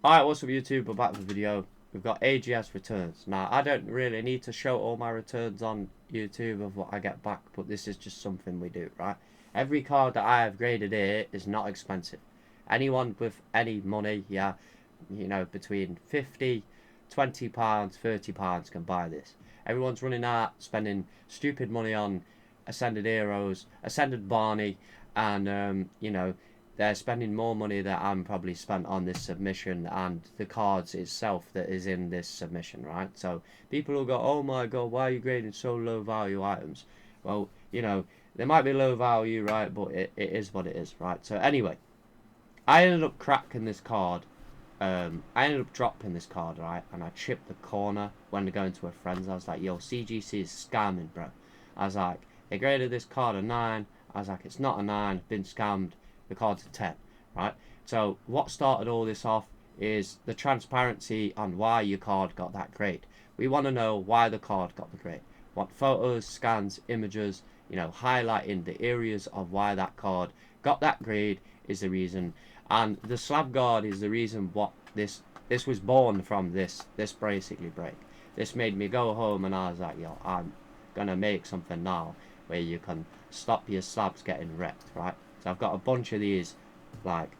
Alright, what's up YouTube? We're back with the video. We've got AGS returns. Now, I don't really need to show all my returns on YouTube of what I get back, but this is just something we do, right? Every card that I have graded here is not expensive. Anyone with any money, yeah, you know, between 50, 20 pounds, 30 pounds can buy this. Everyone's running out, spending stupid money on Ascended Heroes, Ascended Barney, and, you know, they're spending more money that I'm probably spent on this submission and the cards itself that is in this submission, right? So people will go, oh my god, why are you grading so low value items? Well, you know, they might be low value, right? But it is what it is, right? So anyway, I ended up cracking this card. I ended up dropping this card, right? And I chipped the corner when going to a friend's. I was like, yo, CGC is scamming, bro. I was like, they graded this card a 9. I was like, it's not a 9, been scammed. The card's a 10, right? So what started all this off is the transparency on why your card got that grade. We want to know why the card got the grade. What photos, scans, images, you know, highlighting the areas of why that card got that grade is the reason. And the slab guard is the reason what this was born from this basically break. This made me go home and I was like, yo, I'm gonna make something now where you can stop your slabs getting wrecked, right? So I've got a bunch of these, like,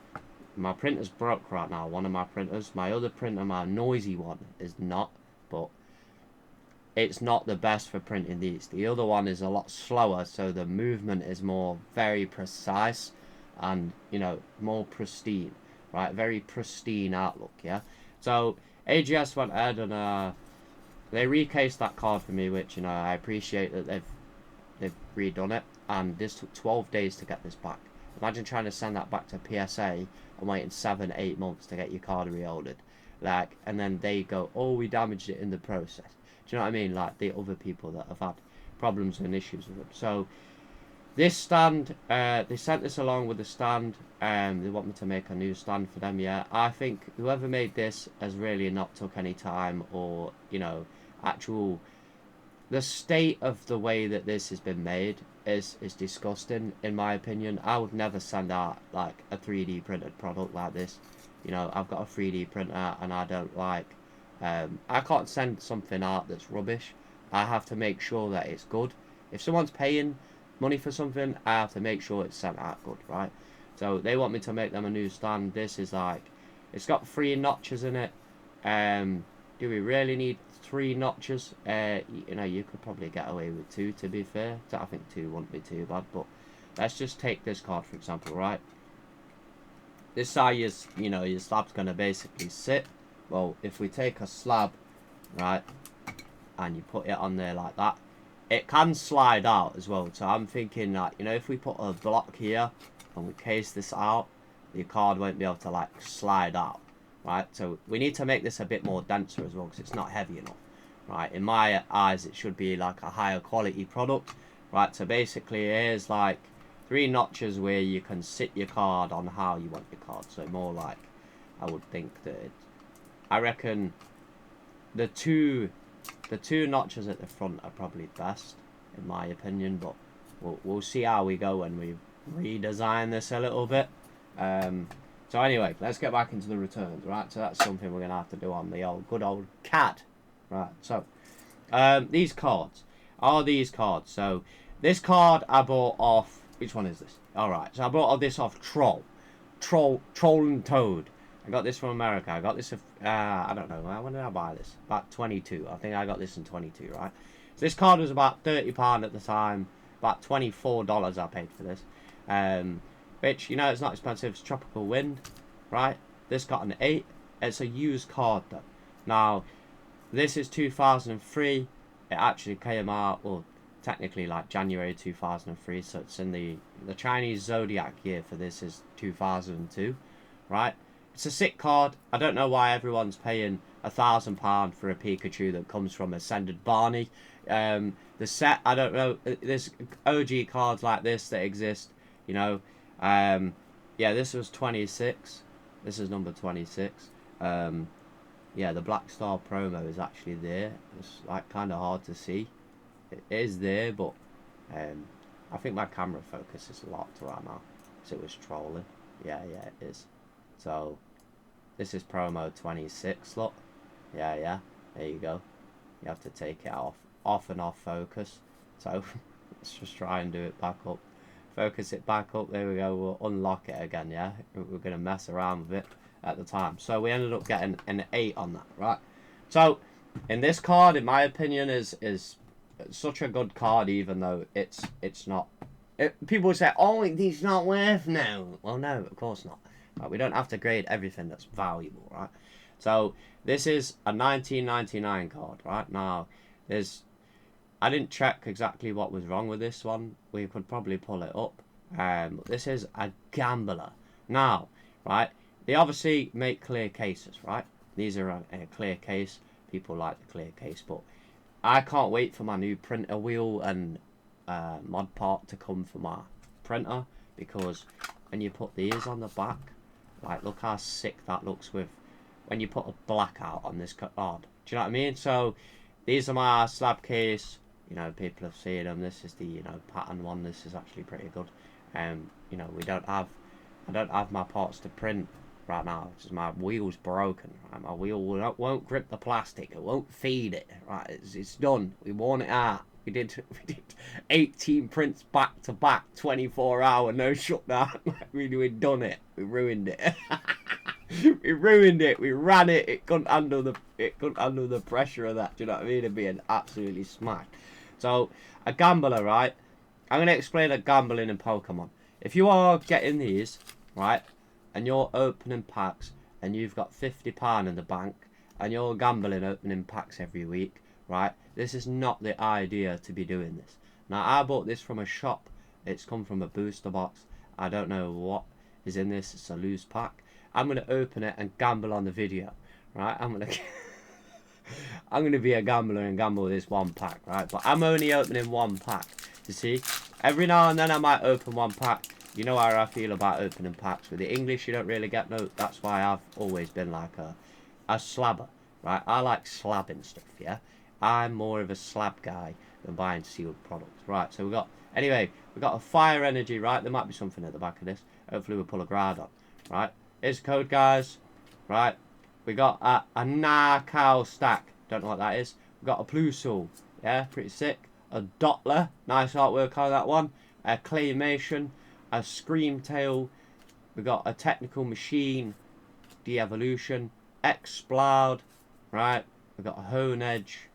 my printer's broke right now, one of my printers. My other printer, my noisy one, is not, but it's not the best for printing these. The other one is a lot slower, so the movement is more very precise and, you know, more pristine, right? Very pristine outlook, yeah? So AGS went ahead and they recased that card for me, which, you know, I appreciate that they've redone it, and this took 12 days to get this back. Imagine trying to send that back to PSA and waiting 7-8 months to get your card reholdered, like, and then they go, oh, we damaged it in the process. Do you know what I mean? Like the other people that have had problems and issues with them. So this stand, they sent this along with the stand. They want me to make a new stand for them. Yeah, I think whoever made this has really not took any time, or, you know, actual. The state of the way that this has been made is disgusting, in my opinion. I would never send out like a 3D printed product like this. You know, I've got a 3D printer and I don't like. I can't send something out that's rubbish. I have to make sure that it's good. If someone's paying money for something, I have to make sure it's sent out good, right? So they want me to make them a new stand. This is like, it's got 3 notches in it. Do we really need 3 notches? You know, you could probably get away with 2, to be fair. So I think 2 wouldn't be too bad, but let's just take this card for example, right? This is how you know, your slab's going to basically sit. Well, if we take a slab, right, and you put it on there like that, it can slide out as well. So I'm thinking that, you know, if we put a block here and we case this out, your card won't be able to like slide out, right? So we need to make this a bit more denser as well, because it's not heavy enough, right? In my eyes, it should be like a higher quality product, right? So basically here's like 3 notches where you can sit your card on how you want your card. So more like, I would think that I reckon the two notches at the front are probably best, in my opinion, but we'll see how we go when we redesign this a little bit. So anyway, let's get back into the returns, right? So that's something we're gonna have to do on the good old CAD, right? So these cards are these cards. So this card I bought off. Which one is this? All right, so I bought this off Troll and Toad. I got this from America. I got this, I don't know, when did I buy this? About 22. I think I got this in 22, right? So this card was about £30 at the time. About $24 I paid for this. Which, you know, it's not expensive. It's Tropical Wind, right? This got an 8. It's a used card, though. Now, this is 2003. It actually came out, well, technically, like, January 2003. So it's in the Chinese Zodiac year for this is 2002, right? It's a sick card. I don't know why everyone's paying £1,000 for a Pikachu that comes from Ascended Barney. The set, I don't know. There's OG cards like this that exist, you know. Yeah, this was 26. This is number 26. Yeah, the Black Star promo is actually there. It's like kind of hard to see. It is there, but I think my camera focus is locked right now, so it was trolling. Yeah, it is. So This is promo 26, look. Yeah, there you go. You have to take it off and off focus. So let's just try and do it back up. Focus it back up, there we go. We'll unlock it again, yeah. We're gonna mess around with it at the time. So we ended up getting an 8 on that, right? So in this card, in my opinion, is such a good card, even though it's not. People say, oh, it's not worth now. Well, no, of course not. Right, we don't have to grade everything that's valuable, right? So this is a 1999 card, right? Now, I didn't check exactly what was wrong with this one. We could probably pull it up. This is a gambler. Now, right, they obviously make clear cases, right? These are a clear case. People like the clear case, but I can't wait for my new printer wheel and mod part to come for my printer, because when you put these on the back, like, look how sick that looks with when you put a blackout on this card. Do you know what I mean? So these are my slab case. You know, people have seen them. This is the, you know, pattern one. This is actually pretty good. You know, I don't have my parts to print right now because my wheel's broken. Right? My wheel won't grip the plastic. It won't feed it. Right, it's done. We worn it out. We did 18 prints back to back, 24-hour, no shutdown. We'd done it. We ruined it. We ruined it. We ran it. It couldn't handle the pressure of that. Do you know what I mean? It'd be absolutely smashed. So a gambler, right? I'm gonna explain a gambling in Pokemon. If you are getting these, right, and you're opening packs and you've got £50 in the bank and you're gambling opening packs every week, right? This is not the idea to be doing this. Now, I bought this from a shop. It's come from a booster box. I don't know what is in this. It's a loose pack. I'm going to open it and gamble on the video, right? I'm going to be a gambler and gamble this one pack, right? But I'm only opening one pack. You see? Every now and then I might open one pack. You know how I feel about opening packs. With the English, you don't really get no. That's why I've always been like a slabber, right? I like slabbing stuff, yeah? I'm more of a slab guy than buying sealed products. Right, so anyway, we've got a fire energy, right? There might be something at the back of this. Hopefully we'll pull a grad on, right? Here's the code, guys, right? We got a Narcow stack. Don't know what that is. We've got a Plusol, yeah, pretty sick. A Dottler, nice artwork on that one. A Claymation, a Screamtail. We got a Technical Machine, De-Evolution, Exploud, right? We got a Hone Edge,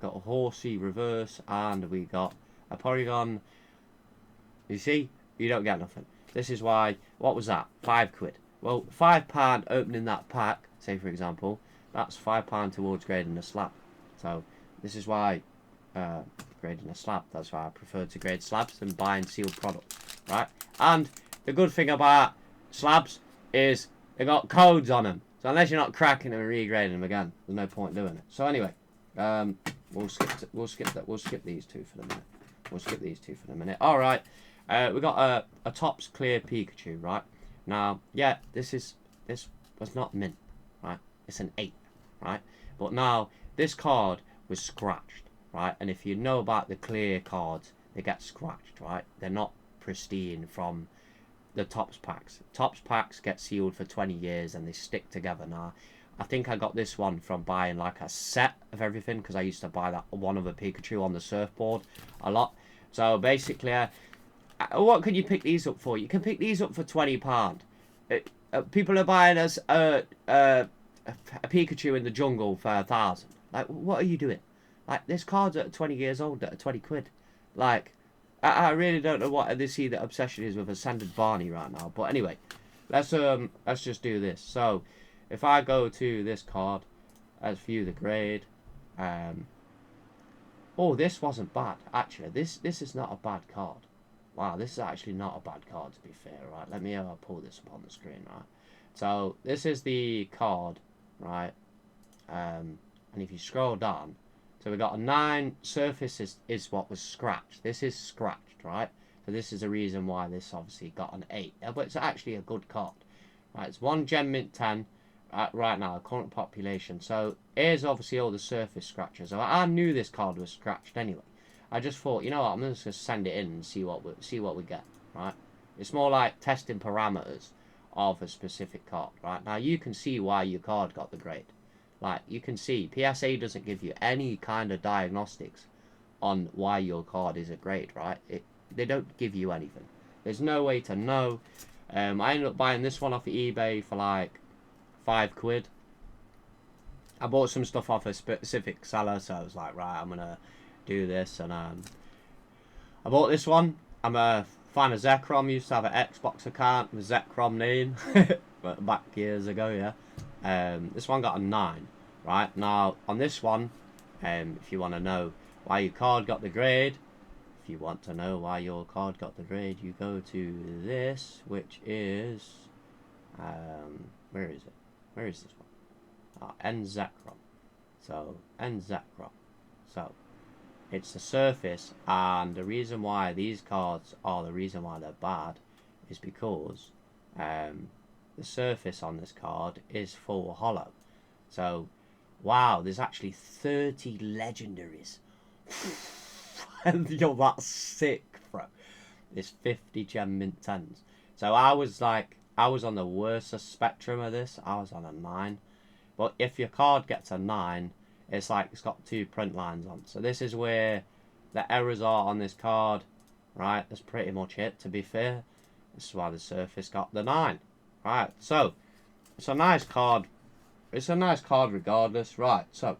got a Horsey Reverse, and we got a Porygon. You see, you don't get nothing. This is why. What was that? £5. Well, £5 opening that pack, say for example, that's £5 towards grading a slab. So this is why grading a slab. That's why I prefer to grade slabs than buying sealed products, right? And the good thing about slabs is they got codes on them. So unless you're not cracking them and regrading them again, there's no point doing it. So anyway, we'll skip these two for the minute. We'll skip these two for the minute. All right, we got a Topps clear Pikachu, right? Now, yeah, this was not mint, right? It's an 8, right? But now this card was scratched, right? And if you know about the clear cards, they get scratched, right? They're not pristine from the Topps packs. Topps packs get sealed for 20 years and they stick together. Now, I think I got this one from buying like a set of everything, because I used to buy that one of a Pikachu on the surfboard a lot. So basically, what can you pick these up for? You can pick these up for £20. People are buying us a Pikachu in the jungle for 1,000. Like, what are you doing? Like, this card's at 20 years old at 20 quid. Like, I really don't know what they see the obsession is with a Sanded Barney right now. But anyway, let's just do this. So, if I go to this card, let's view the grade. Oh, this wasn't bad. Actually, this is not a bad card. Wow, this is actually not a bad card, to be fair, right? Let me pull this up on the screen, right? So, this is the card, right? And if you scroll down, so we got a 9. Surface is what was scratched. This is scratched, right? So this is the reason why this obviously got an 8. But it's actually a good card. Right, it's 1 Gem Mint 10 right now, current population. So here's obviously all the surface scratches. So I knew this card was scratched anyway. I just thought, you know what, I'm just going to send it in and see what we get, right? It's more like testing parameters of a specific card, right? Now you can see why your card got the grade. Like, you can see PSA doesn't give you any kind of diagnostics on why your card is a grade, right? They don't give you anything. There's no way to know. I ended up buying this one off of eBay for like £5. I bought some stuff off a specific seller, so I was like, right, I'm gonna do this, and I bought this one. I'm a fan of Zekrom. Used to have an Xbox account with Zekrom name, but back years ago, yeah. This one got a 9, right? Now on this one, if you want to know why your card got the grade, if you want to know why your card got the grade, you go to this, which is, where is it? Where is this one? Zekrom. So Zekrom. So it's the surface, and the reason why these cards are the reason why they're bad is because the surface on this card is full hollow. So wow, there's actually 30 legendaries. And yo, that's sick, bro. It's 50 gem mint 10s. So I was on the worst spectrum of this. I was on a 9. But if your card gets a 9, it's like it's got 2 print lines on. So this is where the errors are on this card, right? That's pretty much it, to be fair. This is why the surface got the 9. Right, so it's a nice card. It's a nice card regardless. Right, so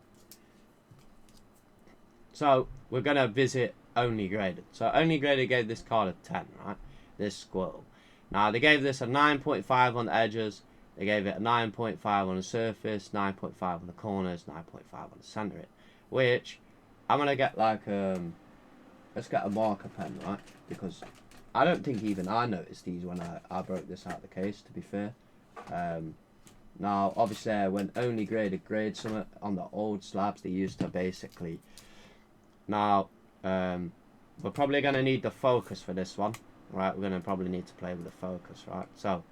we're going to visit Only Graded. So Only Graded gave this card a 10, right? This squirrel. Now, they gave this a 9.5 on the edges. They gave it a 9.5 on the surface, 9.5 on the corners, 9.5 on the centre. Which, I'm going to get like, let's get a marker pen, right? Because I don't think even I noticed these when I broke this out of the case, to be fair. Now, obviously, when Only Graded grade something on the old slabs, they used to basically... Now, we're probably going to need the focus for this one, right? We're going to probably need to play with the focus, right? So,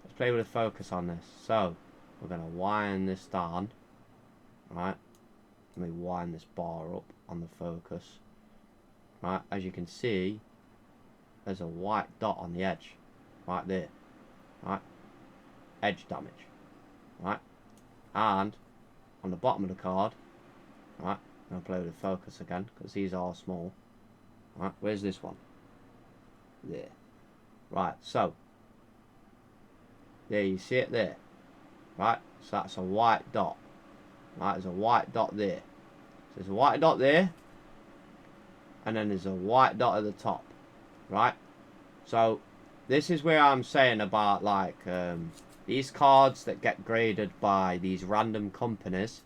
let's play with the focus on this. So, we're going to wind this down, right? Let me wind this bar up on the focus, right? As you can see, there's a white dot on the edge, right there, right? Edge damage, right? And on the bottom of the card, right? I'm going to play with the focus again, because these are small. Right, where's this one? There. Right, so. There, you see it there. Right, so that's a white dot. Right, there's a white dot there. So there's a white dot there. And then there's a white dot at the top. Right? So, this is where I'm saying about, like, these cards that get graded by these random companies.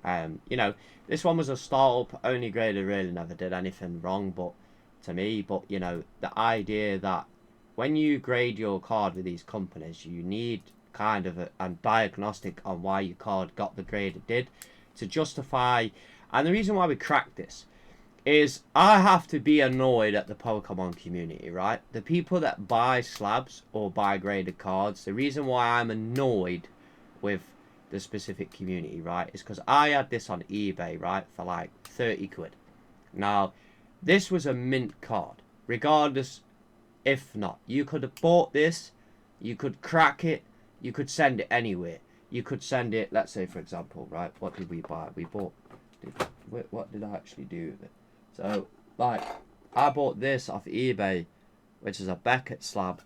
You know, this one was a startup. Only Graded really never did anything wrong, but to me, but you know, the idea that when you grade your card with these companies, you need kind of a diagnostic on why your card got the grade it did to justify. And the reason why we cracked this is I have to be annoyed at the Pokemon community, right? The people that buy slabs or buy graded cards, the reason why I'm annoyed with the specific community, right, is because I had this on eBay, right, for like 30 quid. Now, this was a mint card, regardless. If not, you could have bought this, you could crack it, you could send it anywhere. You could send it, let's say for example, right, what did we buy? We bought, what did I actually do with it? So, like, I bought this off eBay, which is a Beckett slab,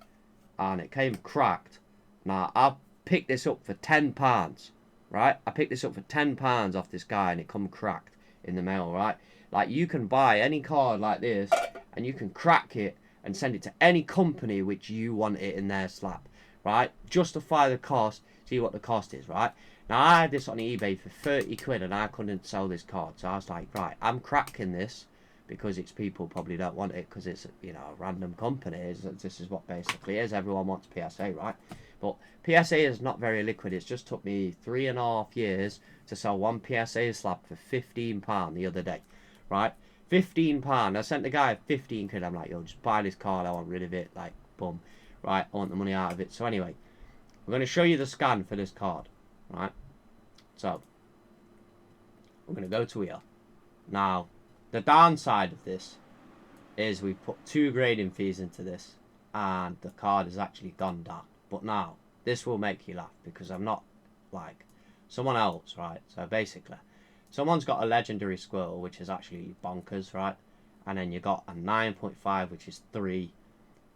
and it came cracked. Now, I picked this up for £10, right? I picked this up for £10 off this guy, and it come cracked in the mail, right? Like, you can buy any card like this, and you can crack it and send it to any company which you want it in their slab, right? Justify the cost, see what the cost is, right? Now, I had this on eBay for 30 quid, and I couldn't sell this card, so I was like, right, I'm cracking this, because it's people probably don't want it, because it's, you know, a random company. This is what basically is. Everyone wants PSA, right? But PSA is not very liquid. It's just took me 3.5 years to sell one PSA slab for £15 the other day, right? £15. I sent the guy 15 quid. I'm like, yo, just buy this card. I want rid of it. Like, boom, right? I want the money out of it. So anyway, I'm going to show you the scan for this card, right? So we're going to go to here. Now, the downside of this is we put 2 grading fees into this, and the card has actually gone down. But now, this will make you laugh because I'm not like someone else, right? So basically, someone's got a legendary squirrel, which is actually bonkers, right? And then you got a 9.5, which is 3.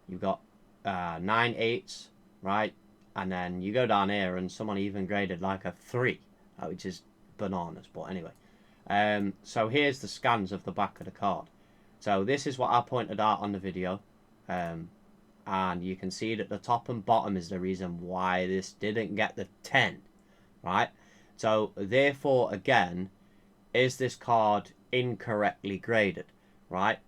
You've got 9.8s, right? And then you go down here and someone even graded like a 3, which is bananas. But anyway, so here's the scans of the back of the card. So this is what I pointed out on the video. And you can see that the top and bottom is the reason why this didn't get the 10, right? So therefore, again, is this card incorrectly graded, right?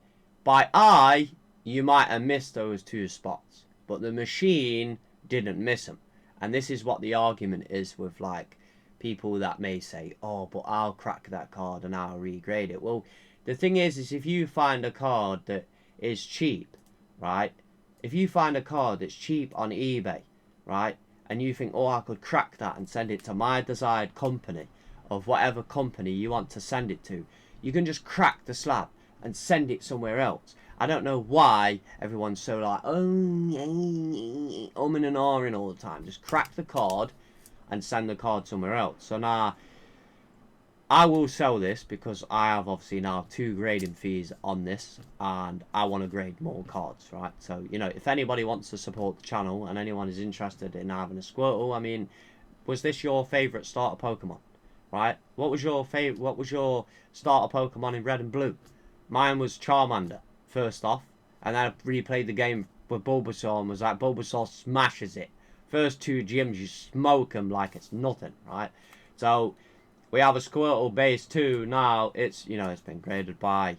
By eye, you might have missed those 2 spots, but the machine didn't miss them. And this is what the argument is with like people that may say, oh, but I'll crack that card and I'll regrade it. Well, the thing is if you find a card that is cheap, right? If you find a card that's cheap on eBay, right? And you think, oh, I could crack that and send it to my desired company of whatever company you want to send it to, you can just crack the slab and send it somewhere else. I don't know why everyone's so like, oh, umming and ahhing all the time. Just crack the card and send the card somewhere else. So now, I will sell this because I have obviously now 2 grading fees on this and I want to grade more cards, right? So, you know, if anybody wants to support the channel and anyone is interested in having a Squirtle, I mean, was this your favourite starter Pokemon, right? What was your starter Pokemon in Red and Blue? Mine was Charmander, first off, and then I replayed the game with Bulbasaur and was like, Bulbasaur smashes it. First 2 gyms, you smoke them like it's nothing, right? So we have a Squirtle base 2 now. It's, you know, it's been graded by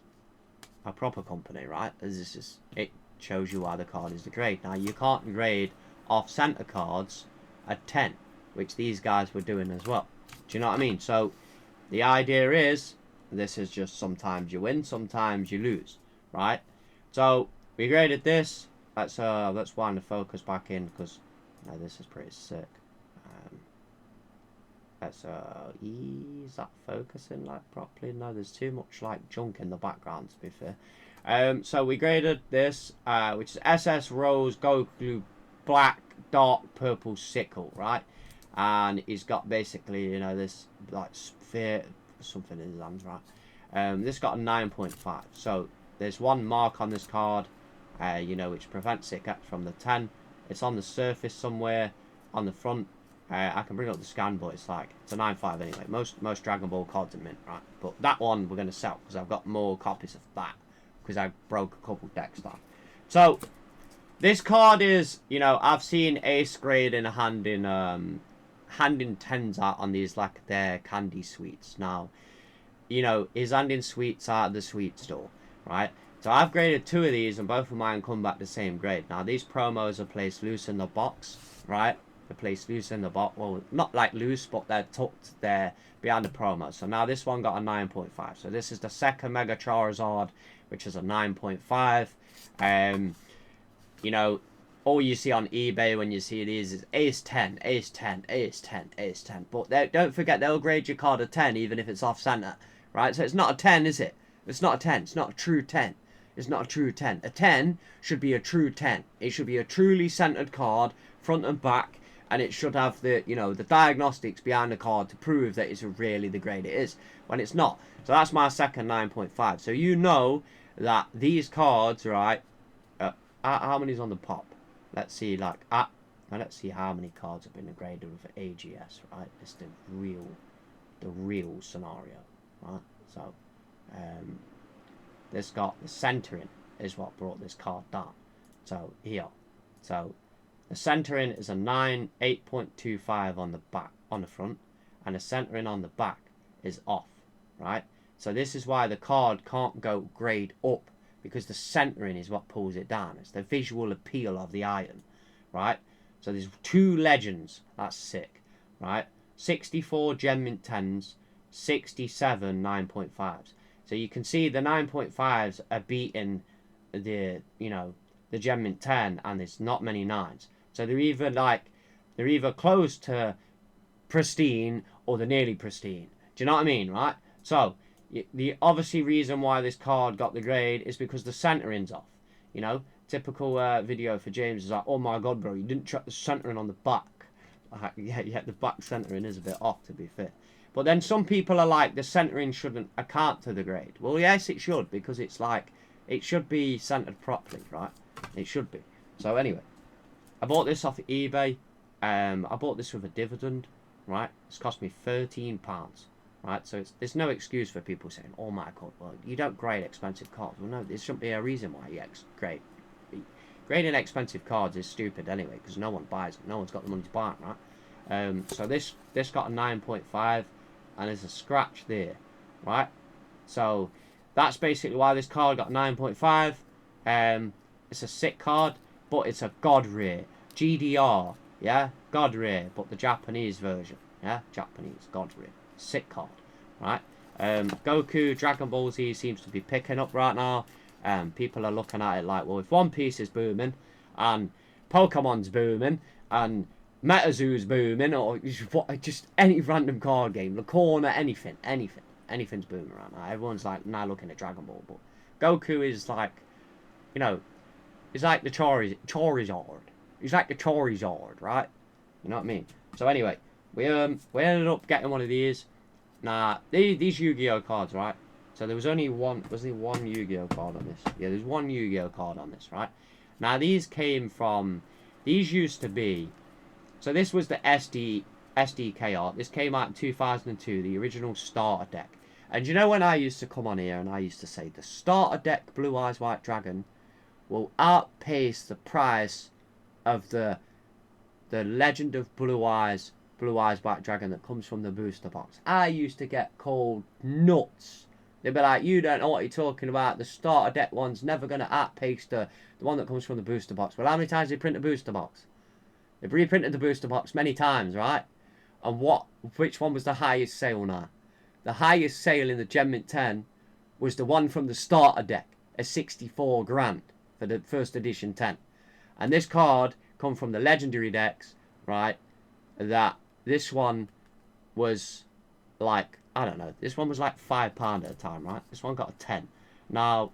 a proper company, right? This is, it shows you why the card is the grade. Now, you can't grade off-center cards at 10, which these guys were doing as well. Do you know what I mean? So the idea is, this is just sometimes you win, sometimes you lose, right? So we graded this. Let's wind the focus back in because this is pretty sick. Let's ease that focusing like properly. No, there's too much like junk in the background to be fair. So we graded this, which is SS Rose Gold Glue Black Dark Purple Sickle, right? And he's got basically, you know, this like sphere something in his hands, right? This got a 9.5. So there's one mark on this card, you know, which prevents it from the 10. It's on the surface somewhere on the front. I can bring up the scan, but it's like, it's a 9.5 anyway. Most Dragon Ball cards are mint, right? But that one we're going to sell because I've got more copies of that because I broke a couple decks down. So this card is, you know, I've seen Ace grade in a handing 10s out on these like their candy sweets. Now, you know, he's handing sweets out of the sweet store, right? So I've graded 2 of these and both of mine come back the same grade. Now these promos are placed loose in the box, right? They're placed loose in the box. Well, not like loose, but they're tucked there behind the promo. So now this one got a 9.5. So this is the second Mega Charizard, which is a 9.5. You know, all you see on eBay when you see these is Ace 10, Ace 10, Ace 10, Ace 10. But don't forget, they'll grade your card a 10 even if it's off-center, right? So it's not a 10, is it? It's not a 10. It's not a true 10. It's not a true 10. A 10 should be a true 10. It should be a truly centered card, front and back, and it should have the, you know, the diagnostics behind the card to prove that it's really the grade it is, when it's not. So that's my second 9.5. So you know that these cards, right, how many's on the pop? Let's see, like, let's see how many cards have been graded with AGS, right? It's the real scenario, right? So, this got the centering is what brought this card down. So here, so the centering is a 8.25 on the back, on the front, and the centering on the back is off, right? So this is why the card can't go grade up, because the centering is what pulls it down. It's the visual appeal of the item, right? So there's 2 legends. That's sick, right? 64 Gem Mint 10s, 67 9.5s. So you can see the 9.5s are beating the, you know, the Gem Mint 10, and there's not many 9s. So they're either close to pristine or they're nearly pristine. Do you know what I mean, right? So the obviously reason why this card got the grade is because the centering's off. You know, typical video for James is like, oh my god, bro, you didn't check the centering on the back. Yeah, the back centering is a bit off, to be fair. But then some people are like, the centering shouldn't account to the grade. Well, yes, it should, because it's like, it should be centered properly, right? It should be. So anyway, I bought this off eBay. I bought this with a dividend, right? It's cost me £13, right? So there's no excuse for people saying, oh my God, well, you don't grade expensive cards. Well, no, there shouldn't be a reason why you grade. Grading expensive cards is stupid anyway, because no one buys it. No one's got the money to buy it, right? So this got a 9.5, and there's a scratch there, right? So that's basically why this card got 9.5. It's a sick card, but it's a God rare. GDR, yeah? God rare, but the Japanese version, yeah? Japanese, God rare. Sick card, right? Goku, Dragon Ball Z seems to be picking up right now. People are looking at it like, well, if One Piece is booming, and Pokemon's booming, and MetaZoo's booming, or just any random card game, the corner, anything's booming right now. Everyone's like now looking at Dragon Ball, but Goku is like, you know, he's like the Charizard. He's like the Charizard, right? You know what I mean? So anyway, we ended up getting one of these. Now these Yu-Gi-Oh cards, right? So there was only one. Was there one Yu-Gi-Oh card on this? Yeah, there's one Yu-Gi-Oh card on this, right? Now these came from. These used to be. So this was the SDK art. This came out in 2002, the original starter deck. And you know when I used to come on here and I used to say the starter deck Blue Eyes White Dragon will outpace the price of the Legend of Blue Eyes White Dragon that comes from the booster box. I used to get called nuts. They'd be like, you don't know what you're talking about. The starter deck one's never going to outpace the one that comes from the booster box. Well, how many times did they print a booster box? They've reprinted the booster box many times, right? And which one was the highest sale now? The highest sale in the Gem Mint 10 was the one from the starter deck at 64 grand for the first edition 10. And this card come from the legendary decks, right? That this one was like, I don't know, this one was like £5 at the time, right? This one got a 10. Now,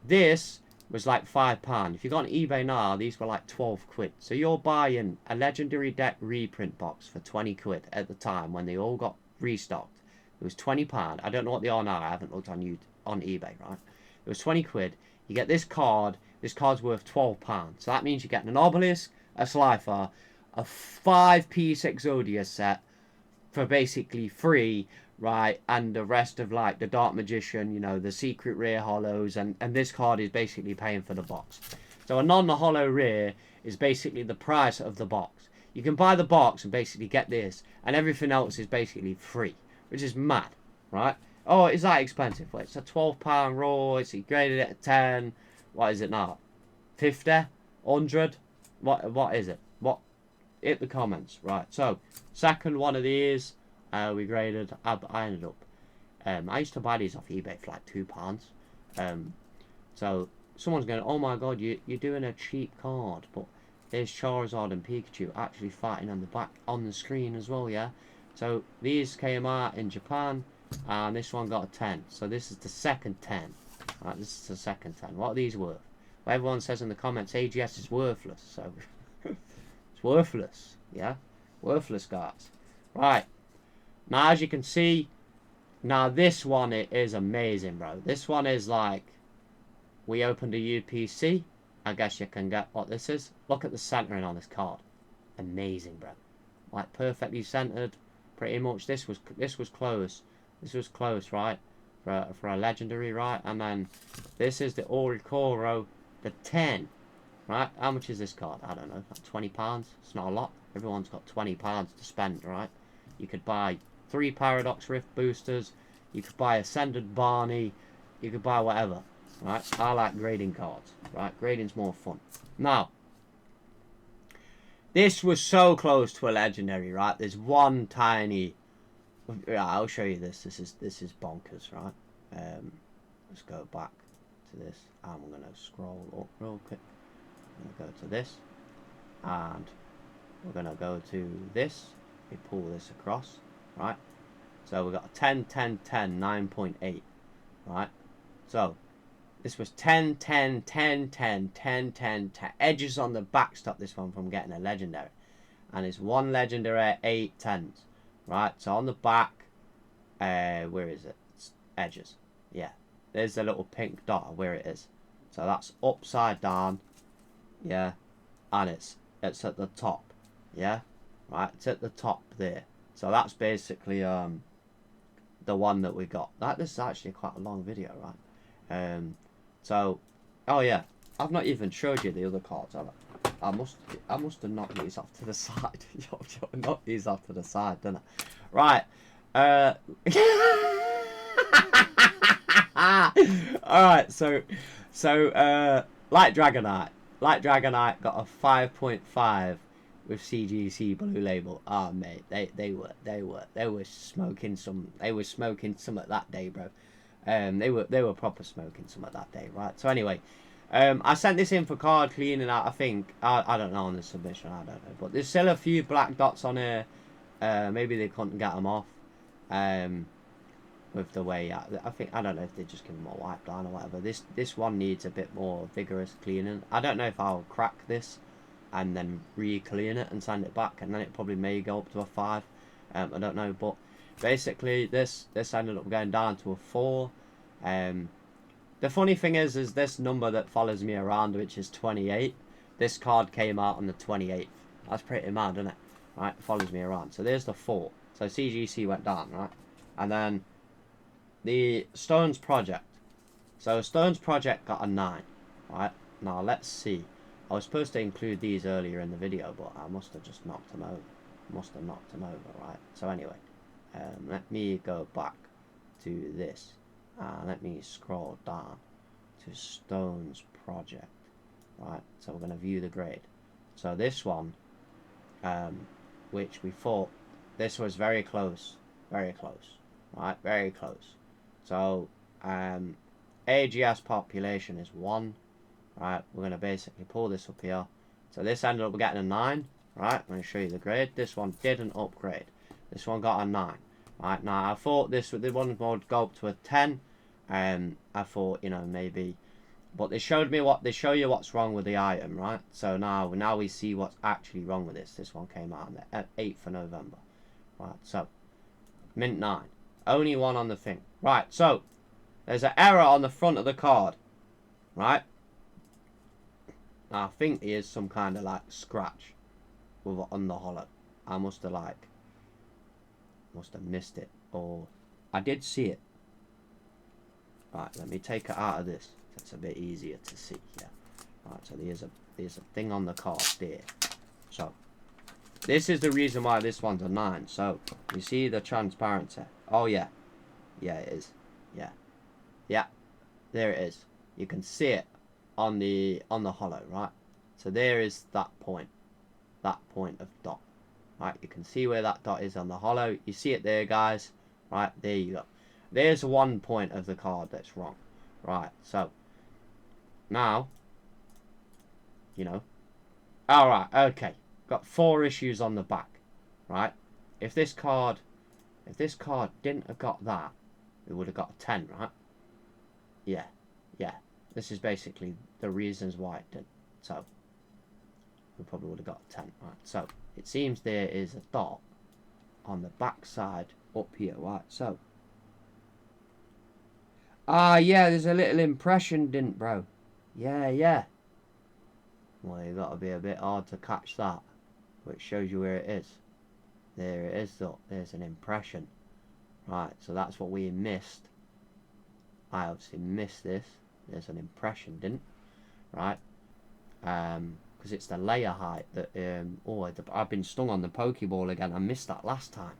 this was like £5. If you go on eBay now, these were like 12 quid. So you're buying a legendary deck reprint box for 20 quid at the time when they all got restocked. It was £20. I don't know what they are now. I haven't looked on eBay, right? It was 20 quid. You get this card. This card's worth £12. So that means you're getting an Obelisk, a Slifer, a 5-piece Exodia set for basically free, right? And the rest of like the Dark Magician, you know, the secret rare hollows, and this card is basically paying for the box. So a non-hollow rare is basically the price of the box. You can buy the box and basically get this, and everything else is basically free, which is mad, right? Oh, is that expensive? Well, it's a £12 raw. It's graded at a 10. What is it now? 50? 100? What is it? What? Hit the comments. Right, so second one of these we graded. I ended up I used to buy these off eBay for like £2. So someone's going, oh my god, you're doing a cheap card, but there's Charizard and Pikachu actually fighting on the back on the screen as well, yeah. So these came out in Japan, and this one got a 10. So this is the second 10. Right, this is the second 10. What are these worth? Well, everyone says in the comments AGS is worthless, so it's worthless, yeah, worthless guys. Right, now as you can see, now this one, it is amazing, bro. This one is like, we opened a UPC. I guess you can get what this is. Look at the centering on this card, amazing, bro. Like perfectly centered, pretty much. This was close. This was close, right? For a legendary, right? And then this is the Oricoro, the 10. Right, how much is this card? I don't know, like £20. It's not a lot. Everyone's got £20 to spend, right? You could buy 3 Paradox Rift boosters. You could buy Ascended Barney. You could buy whatever, right? I like grading cards, right? Grading's more fun. Now, this was so close to a legendary, right? There's one tiny. Yeah, I'll show you this. This is bonkers, right? Let's go back to this. I'm gonna scroll up real quick. I'm going to go to this, and we're going to go to this. We pull this across, right? So we've got a 10, 10, 10, 9.8, right? So this was 10, 10, 10, 10, 10, 10, 10. Edges on the back stop this one from getting a legendary. and it's 1 legendary, 8 10s. Right, so on the back, where is it? It's edges. Yeah, there's the little pink dot where it is. So that's upside down. Yeah, and it's at the top. Yeah, right, it's at the top there. So that's basically the one that we got. This is actually quite a long video, right? So, oh yeah, I've not even showed you the other cards, have I? I must have knocked these off to the side. Knocked these off to the side, didn't I? Right. All right. So, Light Dragonite got a 5.5 with CGC Blue Label. Ah, mate, they were smoking some. They were smoking some at that day, bro. They were proper smoking some at that day, right? So anyway, I sent this in for card cleaning out. I think I don't know on the submission. I don't know, but there's still a few black dots on here. Maybe they couldn't get them off. With the way I think, I don't know if they just give them a wipe down or whatever. This one needs a bit more vigorous cleaning. I don't know if I'll crack this and then re-clean it and send it back, and then it probably may go up to a 5. I don't know, but basically this ended up going down to a 4. The funny thing is this number that follows me around, which is 28. This card came out on the 28th. That's pretty mad, isn't it? Right, it follows me around. So there's the 4. So CGC went down, right? And then the Stones Project. So Stones Project got a 9. Right? Now let's see. I was supposed to include these earlier in the video, but I must have just knocked them over. Right? So anyway, let me go back to this. Let me scroll down to Stones Project. Right? So we're going to view the grade. So this one, which we thought, this was very close. Right? Very close. So, AGS population is 1. Right, we're going to basically pull this up here. So this ended up getting a 9. Right, I'm going to show you the grade. This one didn't upgrade. This one got a 9. Right, now I thought this one would go up to a 10. I thought, you know, maybe, but they show you what's wrong with the item, right? So now we see what's actually wrong with this. This one came out on the 8th of November. Right, so mint 9. Only 1 on the thing. Right, so there's an error on the front of the card. Right? Now, I think there's some kind of like scratch on the hollow. I must have missed it, or I did see it. Right, let me take it out of this. It's a bit easier to see. Yeah. Right, so there's a thing on the card there. So this is the reason why this one's a 9. So you see the transparency. Oh yeah, it is. Yeah, there it is. You can see it on the hollow, right? So there is that point of dot. Right, you can see where that dot is on the hollow. You see it there, guys. Right, there you go. There's 1 point of the card that's wrong. Right, so now, you know. Alright, okay. Got 4 issues on the back. Right? If this card didn't have got that, it would have got a 10, right? Yeah. This is basically the reasons why it didn't. So we probably would have got a 10, right? So it seems there is a dot on the back side up here, right? So yeah, there's a little impression, didn't bro? Yeah. Well, you got to be a bit hard to catch that, but it shows you where it is. There it is, though. There's an impression. Right, so that's what we missed. I obviously missed this. There's an impression, didn't? Right? Because it's the layer height that... I've been stung on the Pokeball again. I missed that last time.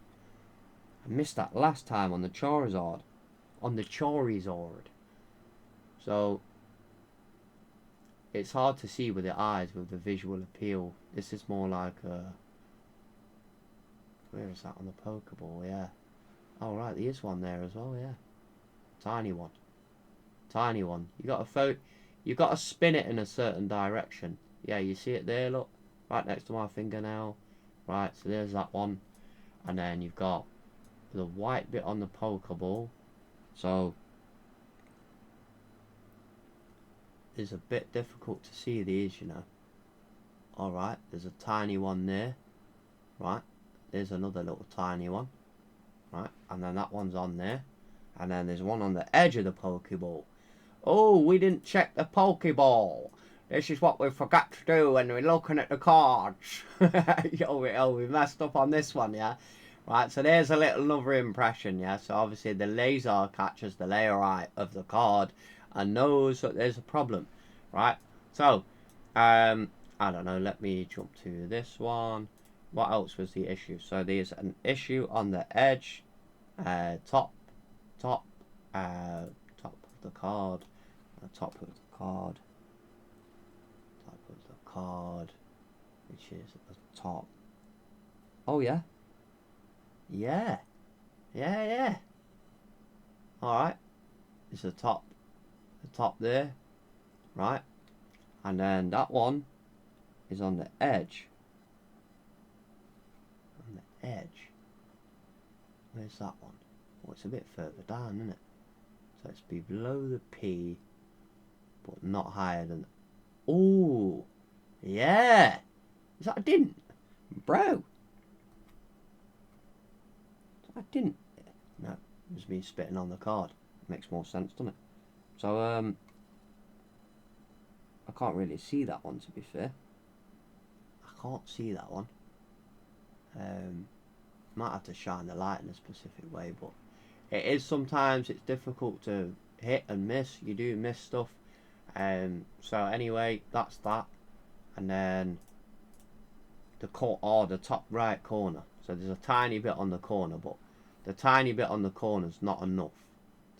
on the Charizard. So, it's hard to see with the eyes with the visual appeal. This is more like a... Where is that on the Pokeball? Yeah. Oh, right, there is one there as well, yeah. Tiny one. You got to spin it in a certain direction. Yeah, you see it there, look. Right next to my fingernail. Right, so there's that one. And then you've got the white bit on the Pokeball. So, it's a bit difficult to see these, you know. Alright, there's a tiny one there. right? There's another little tiny one, right? And then that one's on there. And then there's one on the edge of the Pokeball. Oh, we didn't check the Pokeball. This is what we forgot to do when we're looking at the cards. We messed up on this one, yeah? Right, so there's a little another impression, yeah? So obviously the laser catches the layout of the card and knows that there's a problem, right? So, I don't know, let me jump to this one. What else was the issue? So there's an issue on the edge, top of the card, top of the card, which is at the top. Oh yeah, yeah. All right, it's the top there, right? And then that one is on the edge. On the edge. Where's that one? Oh, it's a bit further down, isn't it? So it's below the P, but not higher than. Oh, yeah. Is that I didn't, bro? I didn't. No, it was me spitting on the card. Makes more sense, doesn't it? So I can't really see that one, to be fair. I can't see that one. Might have to shine the light in a specific way, but it is sometimes it's difficult to hit and miss. You do miss stuff. So anyway, that's that. And then the top right corner. So there's a tiny bit on the corner, but the tiny bit on the corner is not enough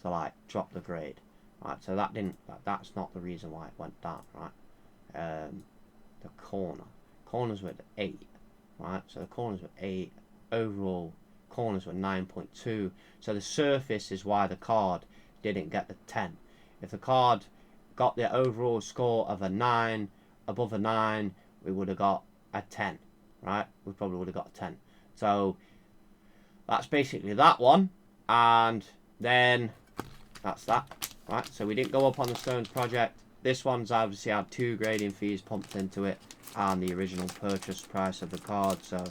to like drop the grade. Right, so that's not the reason why it went down, right? The corners were at 8, right? So the corners were 8. Overall corners were 9.2. So the surface is why the card didn't get the 10. If the card got the overall score of a 9, above a 9, we would have got a 10, right? We probably would have got a 10. So that's basically that one, and then that's that, right? So we didn't go up on the Stones project. This one's obviously had 2 grading fees pumped into it and the original purchase price of the card. So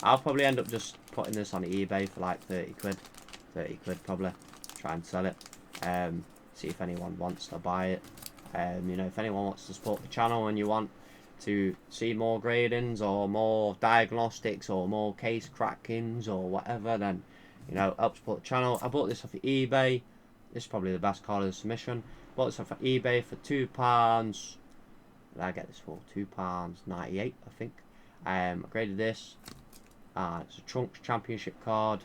I'll probably end up just putting this on eBay for like 30 quid. 30 quid probably. Try and sell it. See if anyone wants to buy it. You know, if anyone wants to support the channel and you want to see more gradings or more diagnostics or more case crackings or whatever, then, you know, help support the channel. I bought this off of eBay. This is probably the best card of the submission. Bought this off of eBay for £2. What did I get this for? £2.98, I think. I graded this. It's a Trunks Championship card,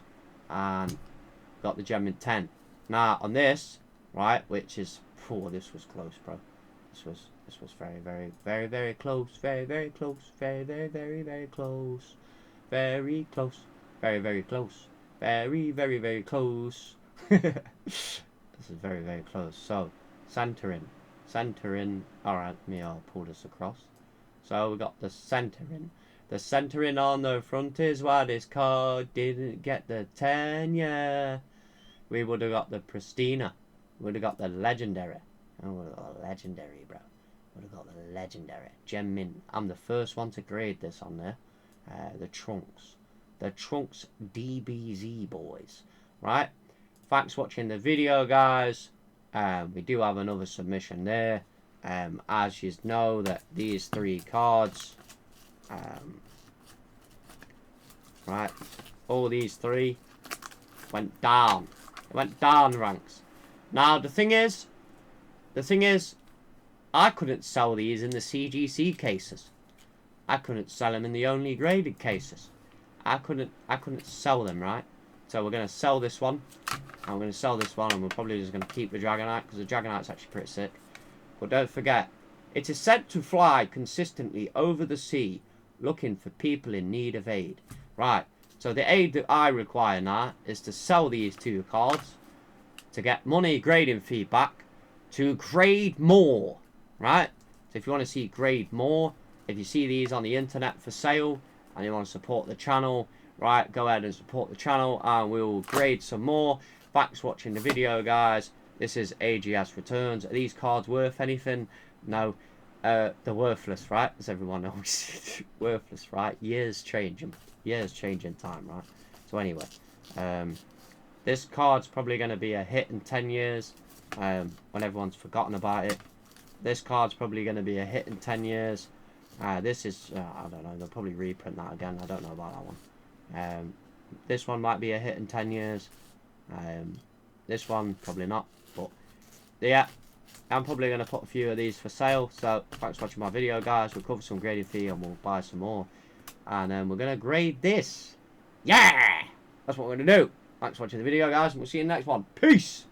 and got the gem in 10. Now on this, right, which is, oh, this was close, bro. This was very close, very close, very close, very close, very close, very close. This is very close. So centering. Alright, I'll pull this across. So we got the centering. The centering on the front is why this card didn't get the 10, yeah. We would have got the Pristina. We would have got the Legendary. Oh, we would have got the Legendary, bro. Would have got the Legendary. Gem Mint. I'm the first one to grade this on there. The Trunks. The Trunks DBZ, boys. Right? Thanks for watching the video, guys. We do have another submission there. As you know, that these 3 cards... right, all these 3 went down. It went down ranks. Now the thing is, I couldn't sell these in the CGC cases. I couldn't sell them in the only graded cases. I couldn't sell them, right? So we're gonna sell this one. I'm gonna sell this one, and we're probably just gonna keep the Dragonite because the Dragonite's actually pretty sick. But don't forget, it is said to fly consistently over the sea, looking for people in need of aid. Right, so the aid that I require now is to sell these 2 cards, to get money grading feedback, to grade more, right? So if you want to see grade more, if you see these on the internet for sale, and you want to support the channel, right, go ahead and support the channel, and we'll grade some more. Thanks for watching the video, guys. This is AGS Returns. Are these cards worth anything? No. They're worthless, right? As everyone knows. Worthless, right? Years change them. years change in time, right? So anyway, this card's probably going to be a hit in 10 years when everyone's forgotten about it. This card's probably going to be a hit in 10 years. This is, I don't know, they'll probably reprint that again. I don't know about that one. This one might be a hit in 10 years. This one, probably not. But, yeah, I'm probably going to put a few of these for sale. So, thanks for watching my video, guys. We'll cover some grading fee and we'll buy some more. And we're going to grade this. Yeah! That's what we're going to do. Thanks for watching the video, guys. And we'll see you in the next one. Peace!